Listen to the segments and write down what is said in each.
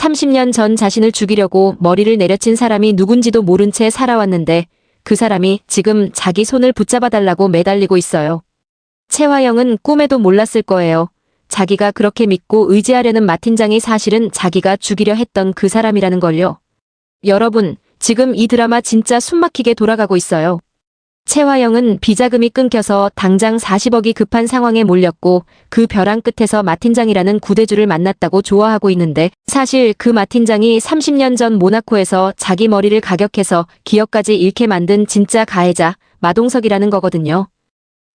30년 전 자신을 죽이려고 머리를 내려친 사람이 누군지도 모른 채 살아왔는데 그 사람이 지금 자기 손을 붙잡아달라고 매달리고 있어요. 채화영은 꿈에도 몰랐을 거예요. 자기가 그렇게 믿고 의지하려는 마 팀장이 사실은 자기가 죽이려 했던 그 사람이라는 걸요. 여러분, 지금 이 드라마 진짜 숨막히게 돌아가고 있어요. 채화영은 비자금이 끊겨서 당장 40억이 급한 상황에 몰렸고 그 벼랑 끝에서 마 팀장이라는 구대주를 만났다고 좋아하고 있는데 사실 그 마 팀장이 30년 전 모나코에서 자기 머리를 가격해서 기억까지 잃게 만든 진짜 가해자 마동석이라는 거거든요.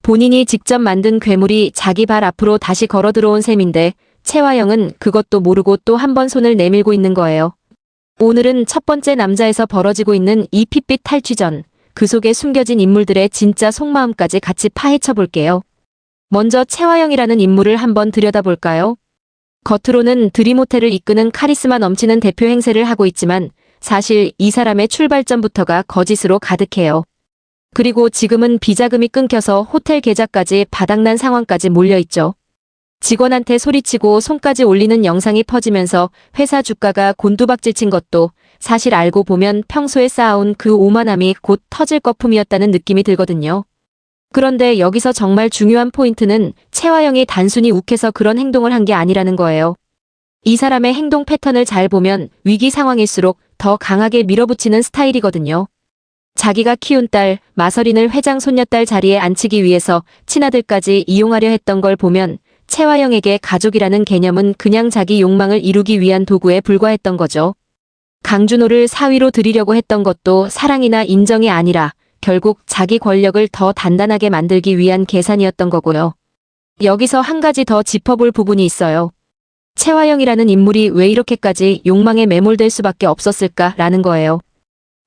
본인이 직접 만든 괴물이 자기 발 앞으로 다시 걸어 들어온 셈인데 채화영은 그것도 모르고 또 한 번 손을 내밀고 있는 거예요. 오늘은 첫 번째 남자에서 벌어지고 있는 이 핏빛 탈취전, 그 속에 숨겨진 인물들의 진짜 속마음까지 같이 파헤쳐 볼게요. 먼저 채화영이라는 인물을 한번 들여다볼까요? 겉으로는 드림호텔을 이끄는 카리스마 넘치는 대표 행세를 하고 있지만 사실 이 사람의 출발점부터가 거짓으로 가득해요. 그리고 지금은 비자금이 끊겨서 호텔 계좌까지 바닥난 상황까지 몰려있죠. 직원한테 소리치고 손까지 올리는 영상이 퍼지면서 회사 주가가 곤두박질 친 것도 사실 알고 보면 평소에 쌓아온 그 오만함이 곧 터질 거품이었다는 느낌이 들거든요. 그런데 여기서 정말 중요한 포인트는 채화영이 단순히 욱해서 그런 행동을 한 게 아니라는 거예요. 이 사람의 행동 패턴을 잘 보면 위기 상황일수록 더 강하게 밀어붙이는 스타일이거든요. 자기가 키운 딸 마서린을 회장 손녀딸 자리에 앉히기 위해서 친아들까지 이용하려 했던 걸 보면 채화영에게 가족이라는 개념은 그냥 자기 욕망을 이루기 위한 도구에 불과했던 거죠. 강준호를 사위로 들이려고 했던 것도 사랑이나 인정이 아니라 결국 자기 권력을 더 단단하게 만들기 위한 계산이었던 거고요. 여기서 한 가지 더 짚어볼 부분이 있어요. 채화영이라는 인물이 왜 이렇게까지 욕망에 매몰될 수밖에 없었을까라는 거예요.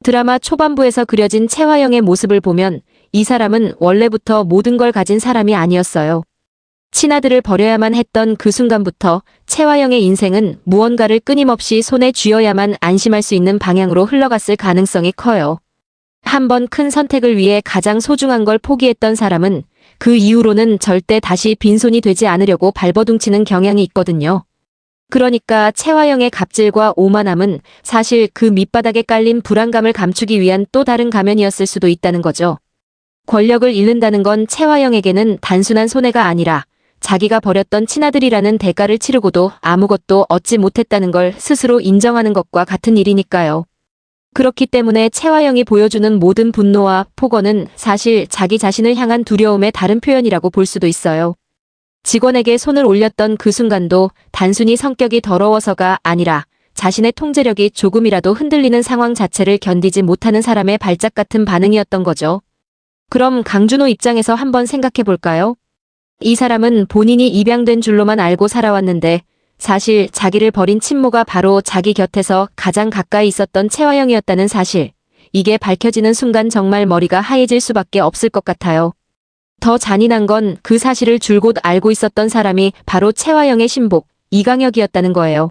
드라마 초반부에서 그려진 채화영의 모습을 보면 이 사람은 원래부터 모든 걸 가진 사람이 아니었어요. 친아들을 버려야만 했던 그 순간부터 채화영의 인생은 무언가를 끊임없이 손에 쥐어야만 안심할 수 있는 방향으로 흘러갔을 가능성이 커요. 한 번 큰 선택을 위해 가장 소중한 걸 포기했던 사람은 그 이후로는 절대 다시 빈손이 되지 않으려고 발버둥치는 경향이 있거든요. 그러니까 채화영의 갑질과 오만함은 사실 그 밑바닥에 깔린 불안감을 감추기 위한 또 다른 가면이었을 수도 있다는 거죠. 권력을 잃는다는 건 채화영에게는 단순한 손해가 아니라 자기가 버렸던 친아들이라는 대가를 치르고도 아무것도 얻지 못했다는 걸 스스로 인정하는 것과 같은 일이니까요. 그렇기 때문에 채화영이 보여주는 모든 분노와 폭언은 사실 자기 자신을 향한 두려움의 다른 표현이라고 볼 수도 있어요. 직원에게 손을 올렸던 그 순간도 단순히 성격이 더러워서가 아니라 자신의 통제력이 조금이라도 흔들리는 상황 자체를 견디지 못하는 사람의 발작 같은 반응이었던 거죠. 그럼 강준호 입장에서 한번 생각해 볼까요? 이 사람은 본인이 입양된 줄로만 알고 살아왔는데 사실 자기를 버린 친모가 바로 자기 곁에서 가장 가까이 있었던 채화영이었다는 사실. 이게 밝혀지는 순간 정말 머리가 하얘질 수밖에 없을 것 같아요. 더 잔인한 건 그 사실을 줄곧 알고 있었던 사람이 바로 채화영의 신복, 이강혁이었다는 거예요.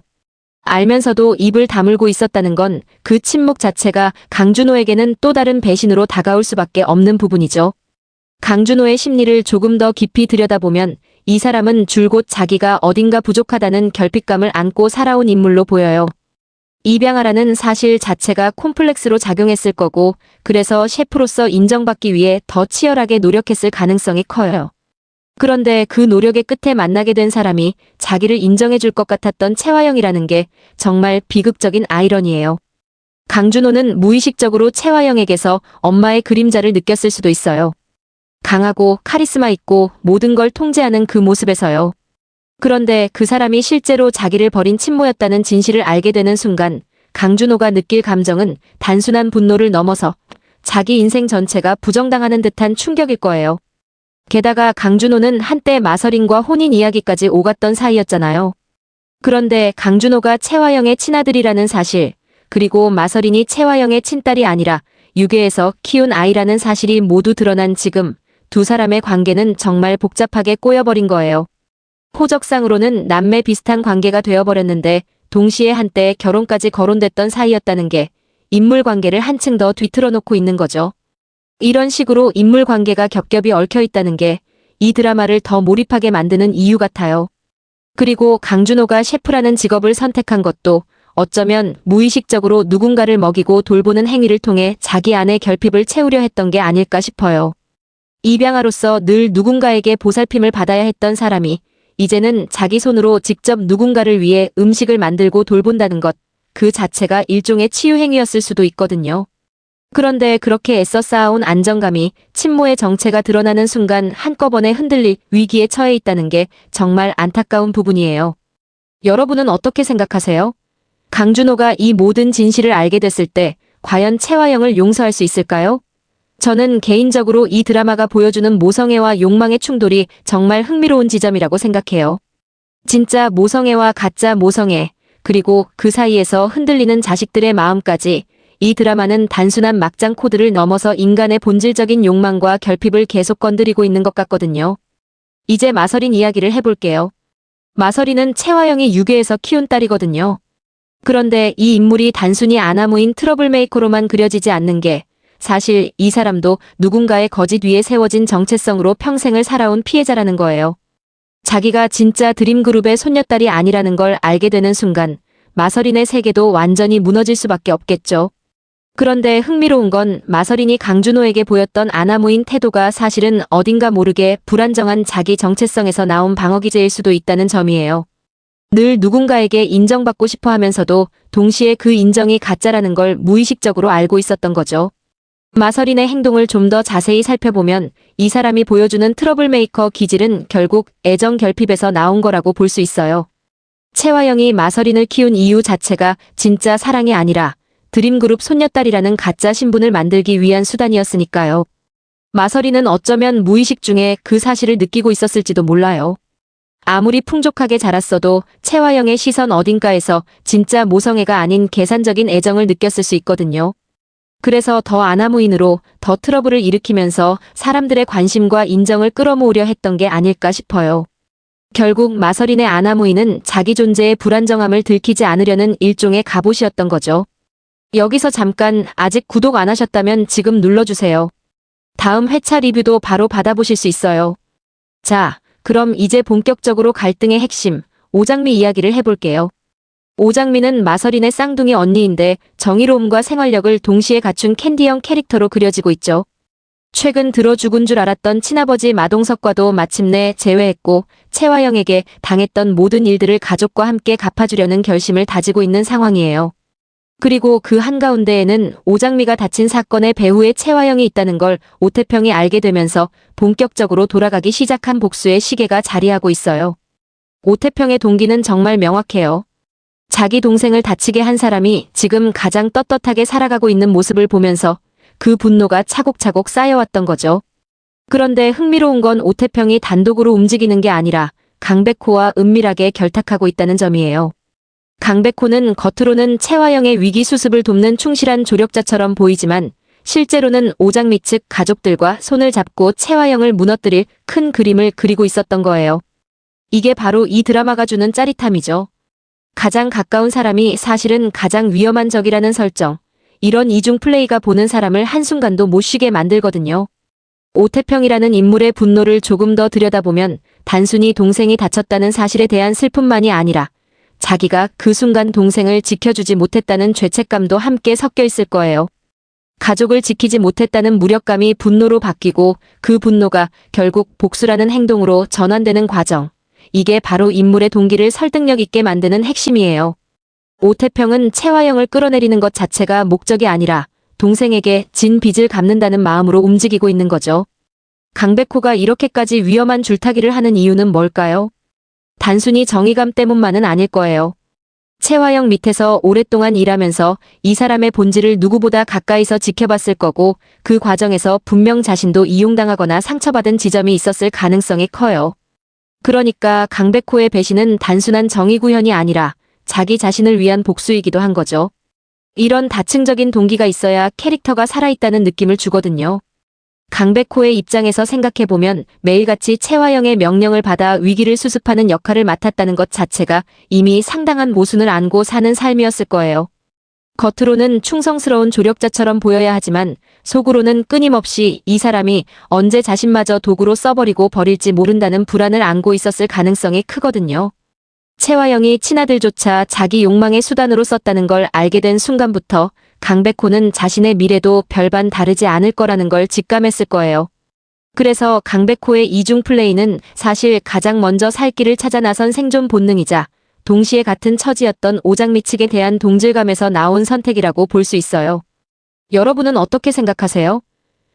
알면서도 입을 다물고 있었다는 건 그 침묵 자체가 강준호에게는 또 다른 배신으로 다가올 수밖에 없는 부분이죠. 강준호의 심리를 조금 더 깊이 들여다보면 이 사람은 줄곧 자기가 어딘가 부족하다는 결핍감을 안고 살아온 인물로 보여요. 입양아라는 사실 자체가 콤플렉스로 작용했을 거고 그래서 셰프로서 인정받기 위해 더 치열하게 노력했을 가능성이 커요. 그런데 그 노력의 끝에 만나게 된 사람이 자기를 인정해줄 것 같았던 채화영이라는 게 정말 비극적인 아이러니예요. 강준호는 무의식적으로 채화영에게서 엄마의 그림자를 느꼈을 수도 있어요. 강하고 카리스마 있고 모든 걸 통제하는 그 모습에서요. 그런데 그 사람이 실제로 자기를 버린 친모였다는 진실을 알게 되는 순간 강준호가 느낄 감정은 단순한 분노를 넘어서 자기 인생 전체가 부정당하는 듯한 충격일 거예요. 게다가 강준호는 한때 마서린과 혼인 이야기까지 오갔던 사이였잖아요. 그런데 강준호가 채화영의 친아들이라는 사실, 그리고 마서린이 채화영의 친딸이 아니라 유괴해서 키운 아이라는 사실이 모두 드러난 지금 두 사람의 관계는 정말 복잡하게 꼬여버린 거예요. 호적상으로는 남매 비슷한 관계가 되어버렸는데 동시에 한때 결혼까지 거론됐던 사이였다는 게 인물관계를 한층 더 뒤틀어놓고 있는 거죠. 이런 식으로 인물관계가 겹겹이 얽혀있다는 게 이 드라마를 더 몰입하게 만드는 이유 같아요. 그리고 강준호가 셰프라는 직업을 선택한 것도 어쩌면 무의식적으로 누군가를 먹이고 돌보는 행위를 통해 자기 안의 결핍을 채우려 했던 게 아닐까 싶어요. 입양아로서 늘 누군가에게 보살핌을 받아야 했던 사람이 이제는 자기 손으로 직접 누군가를 위해 음식을 만들고 돌본다는 것, 그 자체가 일종의 치유 행위였을 수도 있거든요. 그런데 그렇게 애써 쌓아온 안정감이 친모의 정체가 드러나는 순간 한꺼번에 흔들릴 위기에 처해 있다는 게 정말 안타까운 부분이에요. 여러분은 어떻게 생각하세요? 강준호가 이 모든 진실을 알게 됐을 때 과연 채화영을 용서할 수 있을까요? 저는 개인적으로 이 드라마가 보여주는 모성애와 욕망의 충돌이 정말 흥미로운 지점이라고 생각해요. 진짜 모성애와 가짜 모성애, 그리고 그 사이에서 흔들리는 자식들의 마음까지 이 드라마는 단순한 막장 코드를 넘어서 인간의 본질적인 욕망과 결핍을 계속 건드리고 있는 것 같거든요. 이제 마서린 이야기를 해볼게요. 마서린은 채화영이 유괴해서 키운 딸이거든요. 그런데 이 인물이 단순히 아나무인 트러블메이커로만 그려지지 않는 게 사실 이 사람도 누군가의 거짓 위에 세워진 정체성으로 평생을 살아온 피해자라는 거예요. 자기가 진짜 드림그룹의 손녀딸이 아니라는 걸 알게 되는 순간 마서린의 세계도 완전히 무너질 수밖에 없겠죠. 그런데 흥미로운 건 마서린이 강준호에게 보였던 아나무인 태도가 사실은 어딘가 모르게 불안정한 자기 정체성에서 나온 방어기제일 수도 있다는 점이에요. 늘 누군가에게 인정받고 싶어 하면서도 동시에 그 인정이 가짜라는 걸 무의식적으로 알고 있었던 거죠. 마서린의 행동을 좀 더 자세히 살펴보면 이 사람이 보여주는 트러블메이커 기질은 결국 애정 결핍에서 나온 거라고 볼 수 있어요. 채화영이 마서린을 키운 이유 자체가 진짜 사랑이 아니라 드림그룹 손녀딸이라는 가짜 신분을 만들기 위한 수단이었으니까요. 마서린은 어쩌면 무의식 중에 그 사실을 느끼고 있었을지도 몰라요. 아무리 풍족하게 자랐어도 채화영의 시선 어딘가에서 진짜 모성애가 아닌 계산적인 애정을 느꼈을 수 있거든요. 그래서 더 아나무인으로 더 트러블을 일으키면서 사람들의 관심과 인정을 끌어모으려 했던 게 아닐까 싶어요. 결국 마서린의 아나무인은 자기 존재의 불안정함을 들키지 않으려는 일종의 갑옷이었던 거죠. 여기서 잠깐 아직 구독 안 하셨다면 지금 눌러주세요. 다음 회차 리뷰도 바로 받아보실 수 있어요. 자, 그럼 이제 본격적으로 갈등의 핵심, 오장미 이야기를 해볼게요. 오장미는 마서린의 쌍둥이 언니인데 정의로움과 생활력을 동시에 갖춘 캔디형 캐릭터로 그려지고 있죠. 최근 들어 죽은 줄 알았던 친아버지 마동석과도 마침내 재회했고 채화영에게 당했던 모든 일들을 가족과 함께 갚아주려는 결심을 다지고 있는 상황이에요. 그리고 그 한가운데에는 오장미가 다친 사건의 배후에 채화영이 있다는 걸 오태평이 알게 되면서 본격적으로 돌아가기 시작한 복수의 시계가 자리하고 있어요. 오태평의 동기는 정말 명확해요. 자기 동생을 다치게 한 사람이 지금 가장 떳떳하게 살아가고 있는 모습을 보면서 그 분노가 차곡차곡 쌓여왔던 거죠. 그런데 흥미로운 건 오태평이 단독으로 움직이는 게 아니라 강백호와 은밀하게 결탁하고 있다는 점이에요. 강백호는 겉으로는 채화영의 위기 수습을 돕는 충실한 조력자처럼 보이지만 실제로는 오장미 측 가족들과 손을 잡고 채화영을 무너뜨릴 큰 그림을 그리고 있었던 거예요. 이게 바로 이 드라마가 주는 짜릿함이죠. 가장 가까운 사람이 사실은 가장 위험한 적이라는 설정. 이런 이중 플레이가 보는 사람을 한순간도 못 쉬게 만들거든요. 오태평이라는 인물의 분노를 조금 더 들여다보면 단순히 동생이 다쳤다는 사실에 대한 슬픔만이 아니라 자기가 그 순간 동생을 지켜주지 못했다는 죄책감도 함께 섞여 있을 거예요. 가족을 지키지 못했다는 무력감이 분노로 바뀌고 그 분노가 결국 복수라는 행동으로 전환되는 과정. 이게 바로 인물의 동기를 설득력 있게 만드는 핵심이에요. 오태평은 채화영을 끌어내리는 것 자체가 목적이 아니라 동생에게 진 빚을 갚는다는 마음으로 움직이고 있는 거죠. 강백호가 이렇게까지 위험한 줄타기를 하는 이유는 뭘까요? 단순히 정의감 때문만은 아닐 거예요. 채화영 밑에서 오랫동안 일하면서 이 사람의 본질을 누구보다 가까이서 지켜봤을 거고 그 과정에서 분명 자신도 이용당하거나 상처받은 지점이 있었을 가능성이 커요. 그러니까 강백호의 배신은 단순한 정의 구현이 아니라 자기 자신을 위한 복수이기도 한 거죠. 이런 다층적인 동기가 있어야 캐릭터가 살아있다는 느낌을 주거든요. 강백호의 입장에서 생각해보면 매일같이 채화영의 명령을 받아 위기를 수습하는 역할을 맡았다는 것 자체가 이미 상당한 모순을 안고 사는 삶이었을 거예요. 겉으로는 충성스러운 조력자처럼 보여야 하지만 속으로는 끊임없이 이 사람이 언제 자신마저 도구로 써버리고 버릴지 모른다는 불안을 안고 있었을 가능성이 크거든요. 채화영이 친아들조차 자기 욕망의 수단으로 썼다는 걸 알게 된 순간부터 강백호는 자신의 미래도 별반 다르지 않을 거라는 걸 직감했을 거예요. 그래서 강백호의 이중 플레이는 사실 가장 먼저 살 길을 찾아 나선 생존 본능이자 동시에 같은 처지였던 오장미측에 대한 동질감에서 나온 선택이라고 볼 수 있어요. 여러분은 어떻게 생각하세요?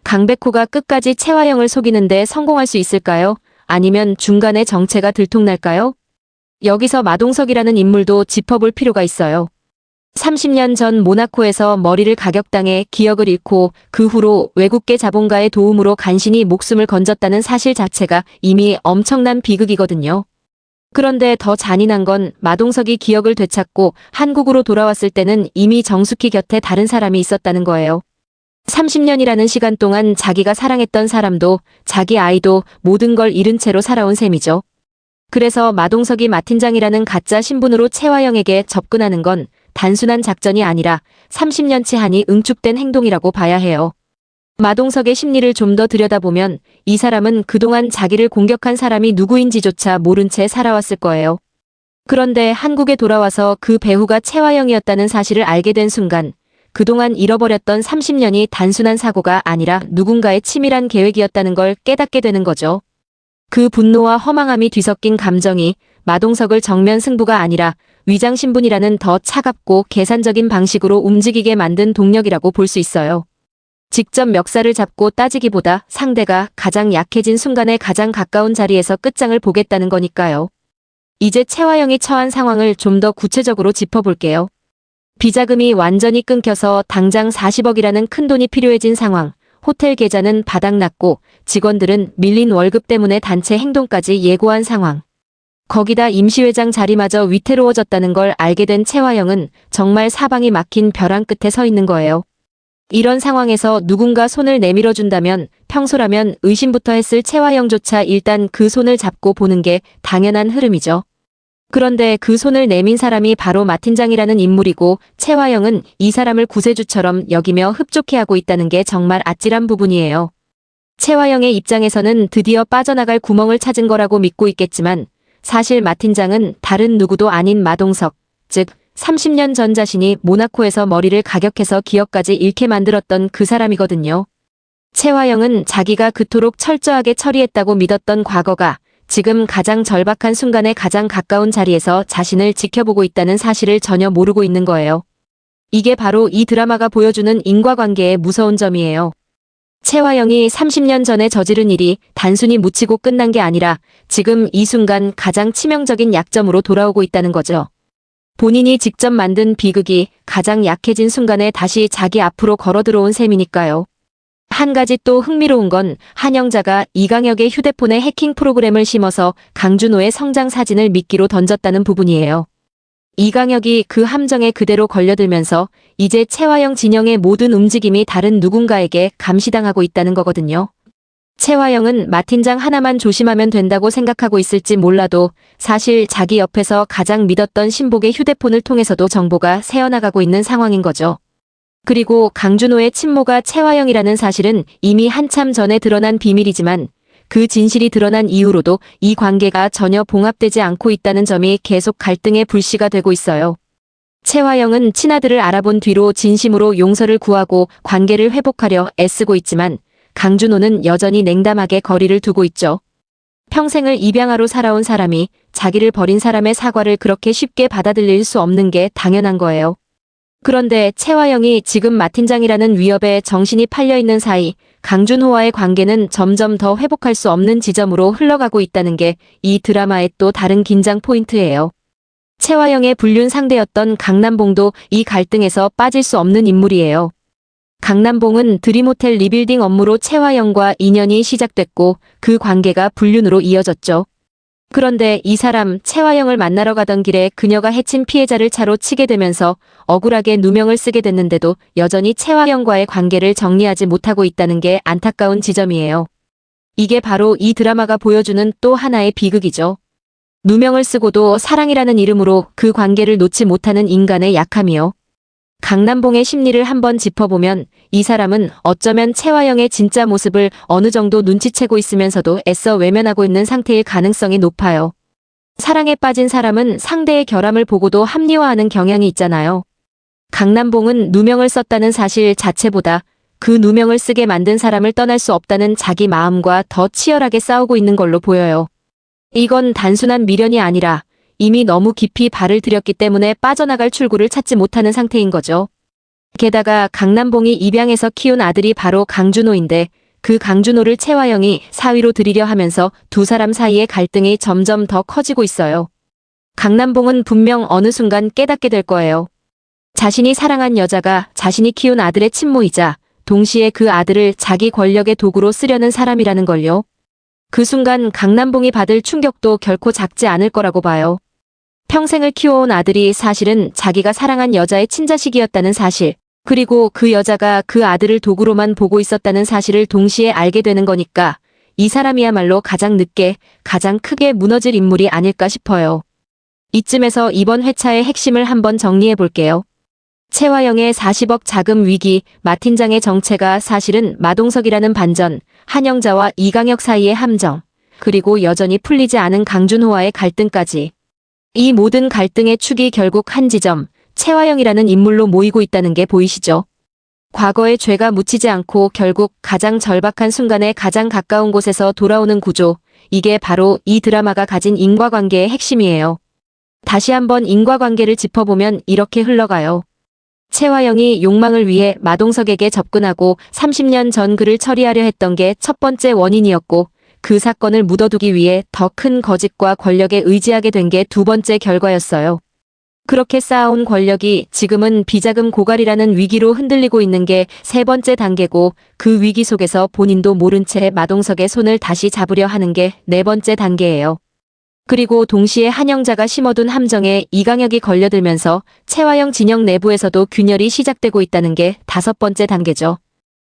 강백호가 끝까지 채화영을 속이는데 성공할 수 있을까요? 아니면 중간에 정체가 들통날까요? 여기서 마동석이라는 인물도 짚어볼 필요가 있어요. 30년 전 모나코에서 머리를 가격당해 기억을 잃고 그 후로 외국계 자본가의 도움으로 간신히 목숨을 건졌다는 사실 자체가 이미 엄청난 비극이거든요. 그런데 더 잔인한 건 마동석이 기억을 되찾고 한국으로 돌아왔을 때는 이미 정숙희 곁에 다른 사람이 있었다는 거예요. 30년이라는 시간 동안 자기가 사랑했던 사람도 자기 아이도 모든 걸 잃은 채로 살아온 셈이죠. 그래서 마동석이 마 팀장이라는 가짜 신분으로 채화영에게 접근하는 건 단순한 작전이 아니라 30년치 한이 응축된 행동이라고 봐야 해요. 마동석의 심리를 좀 더 들여다보면 이 사람은 그동안 자기를 공격한 사람이 누구인지조차 모른 채 살아왔을 거예요. 그런데 한국에 돌아와서 그 배후가 채화영이었다는 사실을 알게 된 순간 그동안 잃어버렸던 30년이 단순한 사고가 아니라 누군가의 치밀한 계획이었다는 걸 깨닫게 되는 거죠. 그 분노와 허망함이 뒤섞인 감정이 마동석을 정면 승부가 아니라 위장신분이라는 더 차갑고 계산적인 방식으로 움직이게 만든 동력이라고 볼 수 있어요. 직접 멱살을 잡고 따지기보다 상대가 가장 약해진 순간에 가장 가까운 자리에서 끝장을 보겠다는 거니까요. 이제 채화영이 처한 상황을 좀 더 구체적으로 짚어볼게요. 비자금이 완전히 끊겨서 당장 40억이라는 큰돈이 필요해진 상황. 호텔 계좌는 바닥났고 직원들은 밀린 월급 때문에 단체 행동까지 예고한 상황. 거기다 임시회장 자리마저 위태로워졌다는 걸 알게 된 채화영은 정말 사방이 막힌 벼랑 끝에 서 있는 거예요. 이런 상황에서 누군가 손을 내밀어준다면 평소라면 의심부터 했을 채화영조차 일단 그 손을 잡고 보는 게 당연한 흐름이죠. 그런데 그 손을 내민 사람이 바로 마 팀장이라는 인물이고 채화영은 이 사람을 구세주처럼 여기며 흡족해하고 있다는 게 정말 아찔한 부분이에요. 채화영의 입장에서는 드디어 빠져나갈 구멍을 찾은 거라고 믿고 있겠지만 사실 마 팀장은 다른 누구도 아닌 마동석, 즉 30년 전 자신이 모나코에서 머리를 가격해서 기억까지 잃게 만들었던 그 사람이거든요. 채화영은 자기가 그토록 철저하게 처리했다고 믿었던 과거가 지금 가장 절박한 순간에 가장 가까운 자리에서 자신을 지켜보고 있다는 사실을 전혀 모르고 있는 거예요. 이게 바로 이 드라마가 보여주는 인과관계의 무서운 점이에요. 채화영이 30년 전에 저지른 일이 단순히 묻히고 끝난 게 아니라 지금 이 순간 가장 치명적인 약점으로 돌아오고 있다는 거죠. 본인이 직접 만든 비극이 가장 약해진 순간에 다시 자기 앞으로 걸어 들어온 셈이니까요. 한 가지 또 흥미로운 건 한영자가 이강혁의 휴대폰에 해킹 프로그램을 심어서 강준호의 성장 사진을 미끼로 던졌다는 부분이에요. 이강혁이 그 함정에 그대로 걸려들면서 이제 채화영 진영의 모든 움직임이 다른 누군가에게 감시당하고 있다는 거거든요. 채화영은 마 팀장 하나만 조심하면 된다고 생각하고 있을지 몰라도 사실 자기 옆에서 가장 믿었던 신복의 휴대폰을 통해서도 정보가 새어나가고 있는 상황인 거죠. 그리고 강준호의 친모가 채화영이라는 사실은 이미 한참 전에 드러난 비밀이지만 그 진실이 드러난 이후로도 이 관계가 전혀 봉합되지 않고 있다는 점이 계속 갈등의 불씨가 되고 있어요. 채화영은 친아들을 알아본 뒤로 진심으로 용서를 구하고 관계를 회복하려 애쓰고 있지만 강준호는 여전히 냉담하게 거리를 두고 있죠. 평생을 입양아로 살아온 사람이 자기를 버린 사람의 사과를 그렇게 쉽게 받아들일 수 없는 게 당연한 거예요. 그런데 채화영이 지금 마 팀장이라는 위협에 정신이 팔려있는 사이 강준호와의 관계는 점점 더 회복할 수 없는 지점으로 흘러가고 있다는 게 이 드라마의 또 다른 긴장 포인트예요. 채화영의 불륜 상대였던 강남봉도 이 갈등에서 빠질 수 없는 인물이에요. 강남봉은 드림호텔 리빌딩 업무로 채화영과 인연이 시작됐고 그 관계가 불륜으로 이어졌죠. 그런데 이 사람 채화영을 만나러 가던 길에 그녀가 해친 피해자를 차로 치게 되면서 억울하게 누명을 쓰게 됐는데도 여전히 채화영과의 관계를 정리하지 못하고 있다는 게 안타까운 지점이에요. 이게 바로 이 드라마가 보여주는 또 하나의 비극이죠. 누명을 쓰고도 사랑이라는 이름으로 그 관계를 놓지 못하는 인간의 약함이요. 강남봉의 심리를 한번 짚어보면 이 사람은 어쩌면 채화영의 진짜 모습을 어느 정도 눈치채고 있으면서도 애써 외면하고 있는 상태일 가능성이 높아요. 사랑에 빠진 사람은 상대의 결함을 보고도 합리화하는 경향이 있잖아요. 강남봉은 누명을 썼다는 사실 자체보다 그 누명을 쓰게 만든 사람을 떠날 수 없다는 자기 마음과 더 치열하게 싸우고 있는 걸로 보여요. 이건 단순한 미련이 아니라 이미 너무 깊이 발을 들였기 때문에 빠져나갈 출구를 찾지 못하는 상태인 거죠. 게다가 강남봉이 입양해서 키운 아들이 바로 강준호인데 그 강준호를 채화영이 사위로 들이려 하면서 두 사람 사이의 갈등이 점점 더 커지고 있어요. 강남봉은 분명 어느 순간 깨닫게 될 거예요. 자신이 사랑한 여자가 자신이 키운 아들의 친모이자 동시에 그 아들을 자기 권력의 도구로 쓰려는 사람이라는 걸요. 그 순간 강남봉이 받을 충격도 결코 작지 않을 거라고 봐요. 평생을 키워온 아들이 사실은 자기가 사랑한 여자의 친자식이었다는 사실, 그리고 그 여자가 그 아들을 도구로만 보고 있었다는 사실을 동시에 알게 되는 거니까 이 사람이야말로 가장 늦게, 가장 크게 무너질 인물이 아닐까 싶어요. 이쯤에서 이번 회차의 핵심을 한번 정리해 볼게요. 채화영의 40억 자금 위기, 마 팀장의 정체가 사실은 마동석이라는 반전, 한영자와 이강혁 사이의 함정, 그리고 여전히 풀리지 않은 강준호와의 갈등까지. 이 모든 갈등의 축이 결국 한 지점, 채화영이라는 인물로 모이고 있다는 게 보이시죠? 과거의 죄가 묻히지 않고 결국 가장 절박한 순간에 가장 가까운 곳에서 돌아오는 구조, 이게 바로 이 드라마가 가진 인과관계의 핵심이에요. 다시 한번 인과관계를 짚어보면 이렇게 흘러가요. 채화영이 욕망을 위해 마동석에게 접근하고 30년 전 그를 처리하려 했던 게 첫 번째 원인이었고 그 사건을 묻어두기 위해 더 큰 거짓과 권력에 의지하게 된 게 두 번째 결과였어요. 그렇게 쌓아온 권력이 지금은 비자금 고갈이라는 위기로 흔들리고 있는 게 세 번째 단계고 그 위기 속에서 본인도 모른 채 마동석의 손을 다시 잡으려 하는 게 네 번째 단계예요. 그리고 동시에 한영자가 심어둔 함정에 이강혁이 걸려들면서 채화영 진영 내부에서도 균열이 시작되고 있다는 게 다섯 번째 단계죠.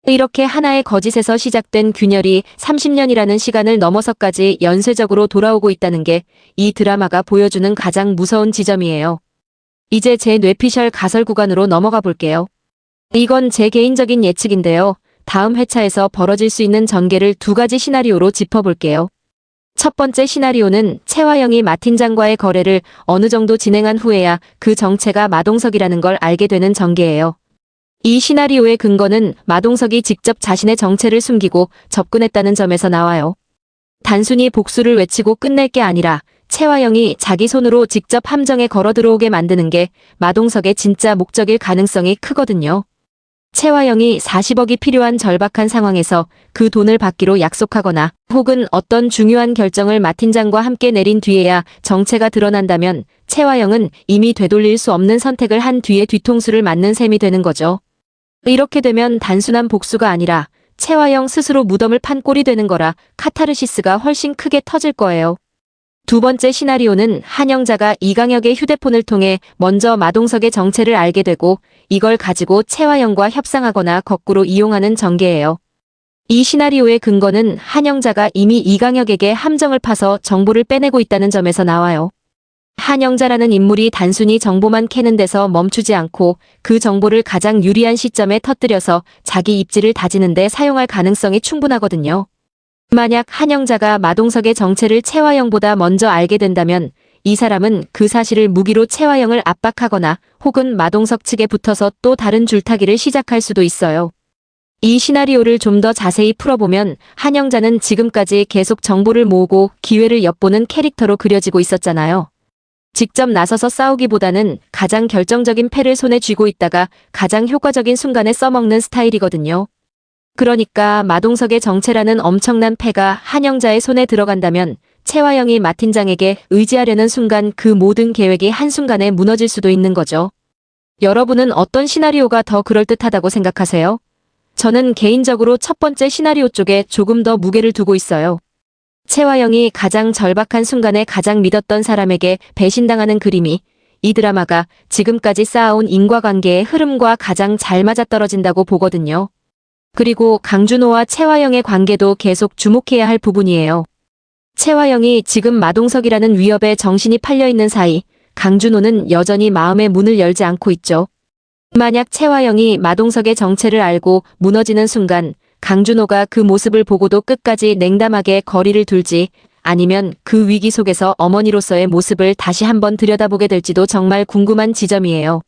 이렇게 하나의 거짓에서 시작된 균열이 30년이라는 시간을 넘어서까지 연쇄적으로 돌아오고 있다는 게 이 드라마가 보여주는 가장 무서운 지점이에요. 이제 제 뇌피셜 가설 구간으로 넘어가 볼게요. 이건 제 개인적인 예측인데요. 다음 회차에서 벌어질 수 있는 전개를 두 가지 시나리오로 짚어볼게요. 첫 번째 시나리오는 채화영이 마 팀장과의 거래를 어느 정도 진행한 후에야 그 정체가 마동석이라는 걸 알게 되는 전개예요. 이 시나리오의 근거는 마동석이 직접 자신의 정체를 숨기고 접근했다는 점에서 나와요. 단순히 복수를 외치고 끝낼 게 아니라 채화영이 자기 손으로 직접 함정에 걸어 들어오게 만드는 게 마동석의 진짜 목적일 가능성이 크거든요. 채화영이 40억이 필요한 절박한 상황에서 그 돈을 받기로 약속하거나 혹은 어떤 중요한 결정을 마 팀장과 함께 내린 뒤에야 정체가 드러난다면 채화영은 이미 되돌릴 수 없는 선택을 한 뒤에 뒤통수를 맞는 셈이 되는 거죠. 이렇게 되면 단순한 복수가 아니라 채화영 스스로 무덤을 판 꼴이 되는 거라 카타르시스가 훨씬 크게 터질 거예요. 두 번째 시나리오는 한영자가 이강혁의 휴대폰을 통해 먼저 마동석의 정체를 알게 되고 이걸 가지고 채화영과 협상하거나 거꾸로 이용하는 전개예요. 이 시나리오의 근거는 한영자가 이미 이강혁에게 함정을 파서 정보를 빼내고 있다는 점에서 나와요. 한영자라는 인물이 단순히 정보만 캐는 데서 멈추지 않고 그 정보를 가장 유리한 시점에 터뜨려서 자기 입지를 다지는 데 사용할 가능성이 충분하거든요. 만약 한영자가 마동석의 정체를 채화영보다 먼저 알게 된다면 이 사람은 그 사실을 무기로 채화영을 압박하거나 혹은 마동석 측에 붙어서 또 다른 줄타기를 시작할 수도 있어요. 이 시나리오를 좀 더 자세히 풀어보면 한영자는 지금까지 계속 정보를 모으고 기회를 엿보는 캐릭터로 그려지고 있었잖아요. 직접 나서서 싸우기보다는 가장 결정적인 패를 손에 쥐고 있다가 가장 효과적인 순간에 써먹는 스타일이거든요. 그러니까 마동석의 정체라는 엄청난 패가 한영자의 손에 들어간다면 채화영이 마 팀장에게 의지하려는 순간 그 모든 계획이 한순간에 무너질 수도 있는 거죠. 여러분은 어떤 시나리오가 더 그럴듯하다고 생각하세요? 저는 개인적으로 첫 번째 시나리오 쪽에 조금 더 무게를 두고 있어요. 채화영이 가장 절박한 순간에 가장 믿었던 사람에게 배신당하는 그림이 이 드라마가 지금까지 쌓아온 인과관계의 흐름과 가장 잘 맞아떨어진다고 보거든요. 그리고 강준호와 채화영의 관계도 계속 주목해야 할 부분이에요. 채화영이 지금 마동석이라는 위협에 정신이 팔려있는 사이 강준호는 여전히 마음의 문을 열지 않고 있죠. 만약 채화영이 마동석의 정체를 알고 무너지는 순간 강준호가 그 모습을 보고도 끝까지 냉담하게 거리를 둘지 아니면 그 위기 속에서 어머니로서의 모습을 다시 한번 들여다보게 될지도 정말 궁금한 지점이에요.